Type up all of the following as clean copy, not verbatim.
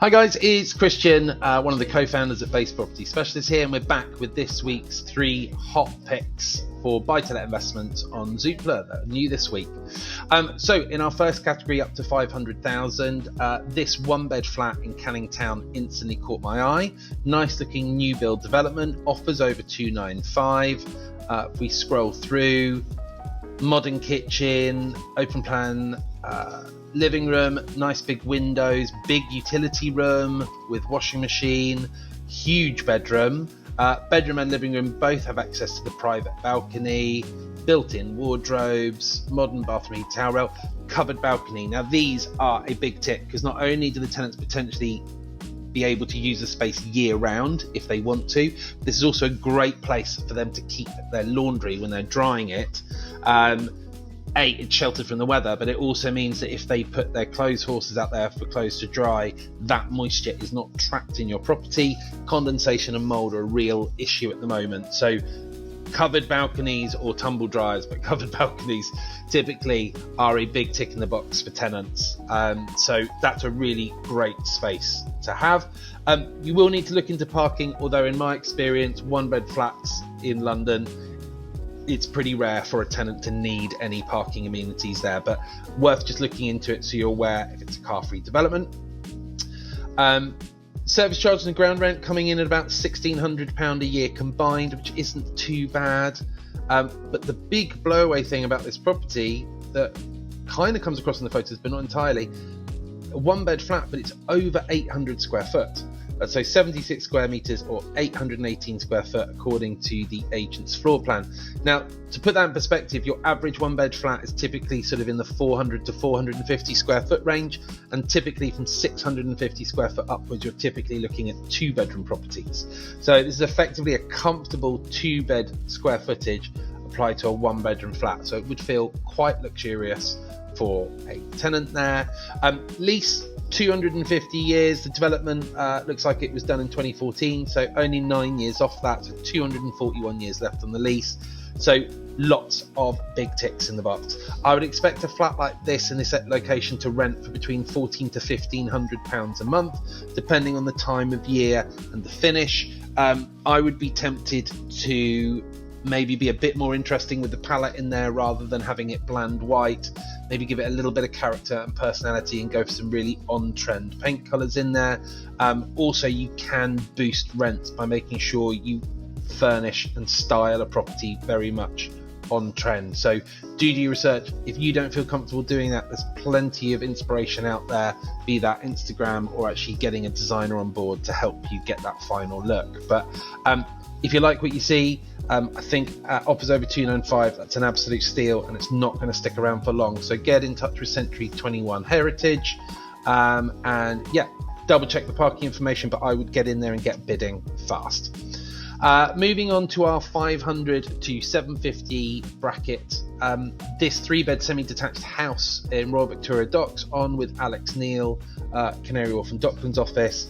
Hi guys, it's Kristjan, one of the co-founders at Base Property Specialists here, and we're back with this week's 3 hot picks for buy-to-let investments on Zoopla that are new this week. So in our first category, up to 500,000, this one-bed flat in Canning Town instantly caught my eye. Nice looking new build development, offers over 295. If we scroll through, modern kitchen, open plan living room, nice big windows, big utility room with washing machine, huge bedroom. Bedroom and living room both have access to the private balcony, built-in wardrobes, modern bathroom heat towel rail, covered balcony. Now these are a big tick because not only do the tenants potentially be able to use the space year round if they want to, this is also a great place for them to keep their laundry when they're drying it. It's sheltered from the weather, but it also means that if they put their clothes horses out there for clothes to dry, that moisture is not trapped in your property. Condensation and mold are a real issue at the moment. So covered balconies or tumble dryers, but covered balconies typically are a big tick in the box for tenants. So that's a really great space to have. You will need to look into parking, although in my experience, one bed flats in London, it's pretty rare for a tenant to need any parking amenities there, but worth just looking into it so you're aware if it's a car-free development. Service charges and ground rent coming in at about £1,600 a year combined, which isn't too bad. But the big blowaway thing about this property that kind of comes across in the photos, but not entirely, a one-bed flat, but it's over 800 square foot. So 76 square meters or 818 square foot according to the agent's floor plan. Now, to put that in perspective, your average one bed flat is typically sort of in the 400 to 450 square foot range, and typically from 650 square foot upwards, you're typically looking at 2-bedroom properties. So this is effectively a comfortable 2-bed square footage applied to a 1-bedroom flat. So it would feel quite luxurious for a tenant there. Lease 250 years. The development looks like it was done in 2014, so only 9 years off that, so 241 years left on the lease. So lots of big ticks in the box. I would expect a flat like this in this location to rent for between £1,400 to £1,500 a month, depending on the time of year and the finish. I would be tempted to maybe be a bit more interesting with the palette in there rather than having it bland white. Maybe give it a little bit of character and personality and go for some really on-trend paint colours in there. Also, you can boost rents by making sure you furnish and style a property very much on trend. So do your research. If you don't feel comfortable doing that, there's plenty of inspiration out there, be that Instagram or actually getting a designer on board to help you get that final look. But if you like what you see, I think offers over 295, that's an absolute steal, and it's not going to stick around for long. So get in touch with Century 21 Heritage, and yeah, double check the parking information, but I would get in there and get bidding fast. Moving on to our 500 to 750 bracket, this 3-bed semi-detached house in Royal Victoria Docks, on with Alex Neil, Canary Wharf and Docklands office.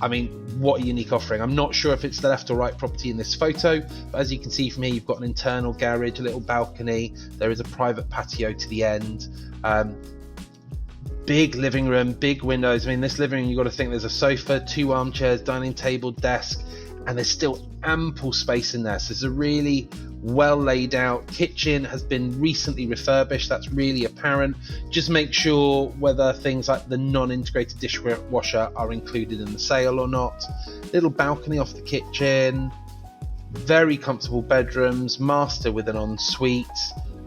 I mean, what a unique offering. I'm not sure if it's the left or right property in this photo, but as you can see from here, you've got an internal garage, a little balcony. There is a private patio to the end. Big living room, big windows. I mean, this living room, you've got to think there's a sofa, 2 armchairs, dining table, desk, and there's still ample space in there. So it's a really well laid out kitchen, has been recently refurbished, that's really apparent. Just make sure whether things like the non-integrated dishwasher are included in the sale or not. Little balcony off the kitchen, very comfortable bedrooms, master with an ensuite.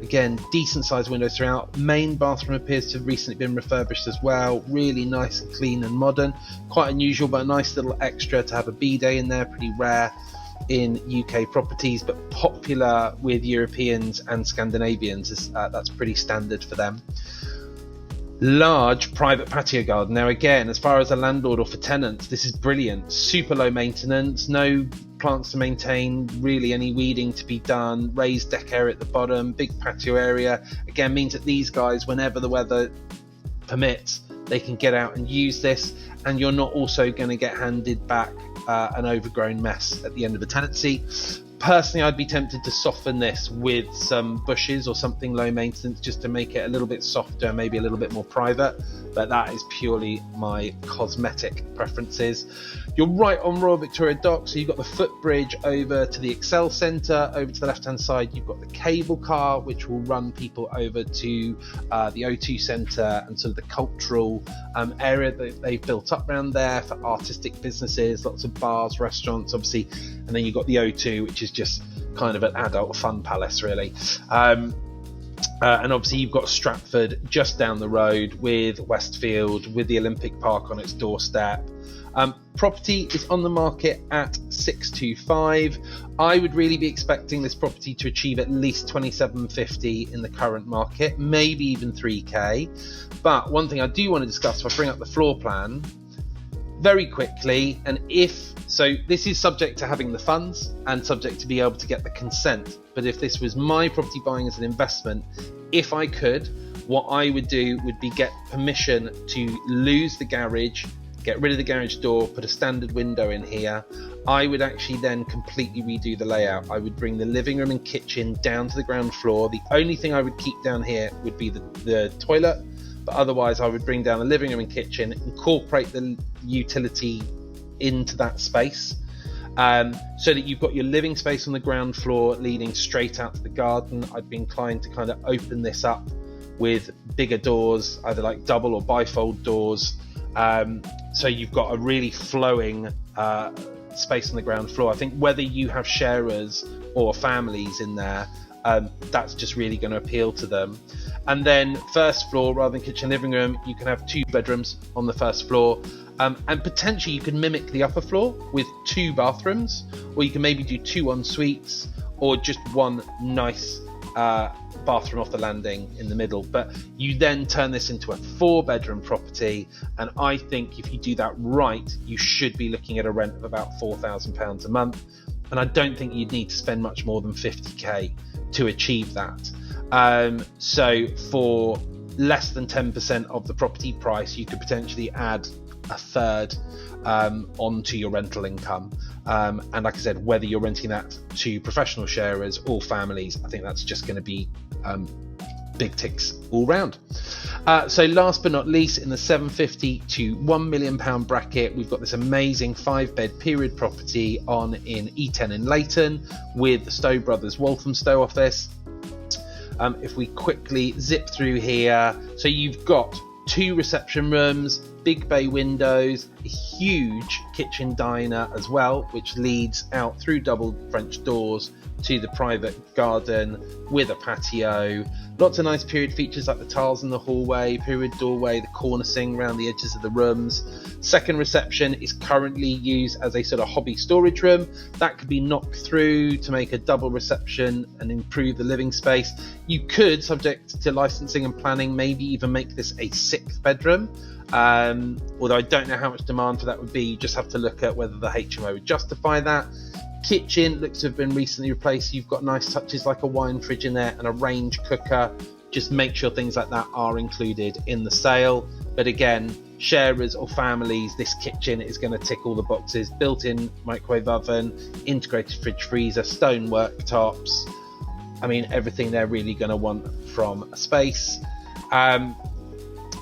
Again, decent sized windows throughout. Main bathroom appears to have recently been refurbished as well. Really nice and clean and modern. Quite unusual, but a nice little extra to have a bidet in there. Pretty rare in UK properties, but popular with Europeans and Scandinavians. That's pretty standard for them. Large private patio garden. Now again, as far as a landlord or for tenants, this is brilliant. Super low maintenance, no plants to maintain, really any weeding to be done, raised deck area at the bottom, big patio area. Again, means that these guys, whenever the weather permits, they can get out and use this, and you're not also going to get handed back an overgrown mess at the end of the tenancy. Personally, I'd be tempted to soften this with some bushes or something low maintenance, just to make it a little bit softer, maybe a little bit more private, but that is purely my cosmetic preferences. You're right on Royal Victoria Dock, so you've got the footbridge over to the Excel Centre. Over to the left-hand side, you've got the cable car, which will run people over to the O2 Centre and sort of the cultural area that they've built up around there for artistic businesses, lots of bars, restaurants, obviously, and then you've got the O2, which is just kind of an adult fun palace, really. And obviously you've got Stratford just down the road with Westfield, with the Olympic Park on its doorstep. Property is on the market at 625. I would really be expecting this property to achieve at least 2750 in the current market, maybe even 3k. But one thing I do want to discuss, if I bring up the floor plan very quickly, and so this is subject to having the funds and subject to be able to get the consent. But if this was my property buying as an investment, if I could, what I would do would be get permission to lose the garage, get rid of the garage door, put a standard window in here. I would actually then completely redo the layout. I would bring the living room and kitchen down to the ground floor. The only thing I would keep down here would be the toilet, but otherwise I would bring down the living room and kitchen, incorporate the utility into that space, so that you've got your living space on the ground floor leading straight out to the garden. I'd be inclined to kind of open this up with bigger doors, either like double or bifold doors, so you've got a really flowing space on the ground floor. I think whether you have sharers or families in there, that's just really going to appeal to them. And then first floor, rather than kitchen living room, you can have 2 bedrooms on the first floor, and potentially you can mimic the upper floor with 2 bathrooms, or you can maybe do 2 en-suites, or just one nice bathroom off the landing in the middle. But you then turn this into a 4-bedroom property, and I think if you do that right, you should be looking at a rent of about £4,000 a month, and I don't think you'd need to spend much more than 50k to achieve that. So for less than 10% of the property price, you could potentially add a third onto your rental income, and like I said, whether you're renting that to professional sharers or families, I think that's just going to be big ticks all round. So last but not least, in the 750 to £1 million bracket, we've got this amazing 5-bed period property in E10 in Leyton with the Stowe Brothers Walthamstow office. If we quickly zip through here, so you've got 2 reception rooms, big bay windows, a huge kitchen diner as well, which leads out through double French doors to the private garden with a patio. Lots of nice period features like the tiles in the hallway, period doorway, the cornicing around the edges of the rooms. Second reception is currently used as a sort of hobby storage room. That could be knocked through to make a double reception and improve the living space. You could, subject to licensing and planning, maybe even make this a 6th bedroom. Although I don't know how much demand for that would be. You just have to look at whether the HMO would justify that. Kitchen looks to have been recently replaced. You've got nice touches like a wine fridge in there and a range cooker. Just make sure things like that are included in the sale. But again, sharers or families, this kitchen is going to tick all the boxes. Built-in microwave oven, integrated fridge freezer, stone worktops. I mean, everything they're really going to want from a space.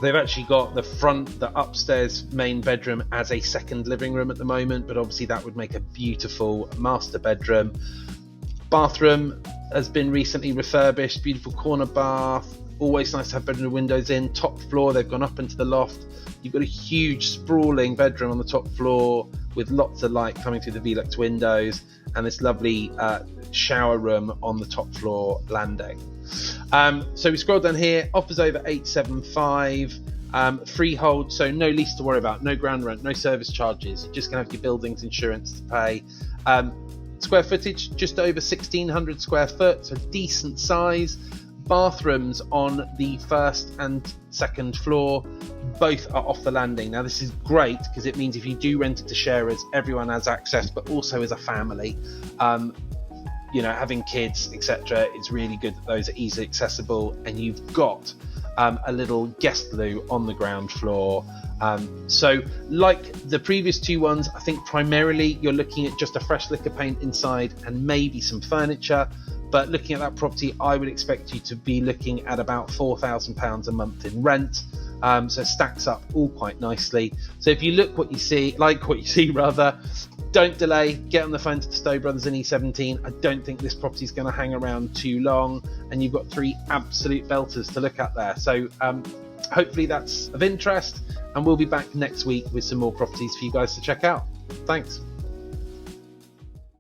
They've actually got the upstairs main bedroom as a second living room at the moment, but obviously that would make a beautiful master bedroom. Bathroom has been recently refurbished, beautiful corner bath, always nice to have bedroom windows in. Top floor, they've gone up into the loft. You've got a huge sprawling bedroom on the top floor with lots of light coming through the Velux windows, and this lovely shower room on the top floor landing. So we scroll down here, offers over 875, freehold, so no lease to worry about, no ground rent, no service charges. You're just going to have your buildings insurance to pay. Square footage, just over 1,600 square foot, so decent size. Bathrooms on the first and second floor, both are off the landing. Now this is great because it means if you do rent it to sharers, everyone has access, but also as a family. Having kids, etc., it's really good that those are easily accessible, and you've got a little guest loo on the ground floor. So like the previous two ones, I think primarily you're looking at just a fresh lick of paint inside and maybe some furniture. But looking at that property, I would expect you to be looking at about £4,000 a month in rent. So it stacks up all quite nicely. So if you like what you see, don't delay, get on the phone to the Stowe Brothers in E17. I don't think this property is going to hang around too long, and you've got 3 absolute belters to look at there. So hopefully that's of interest, and we'll be back next week with some more properties for you guys to check out. Thanks.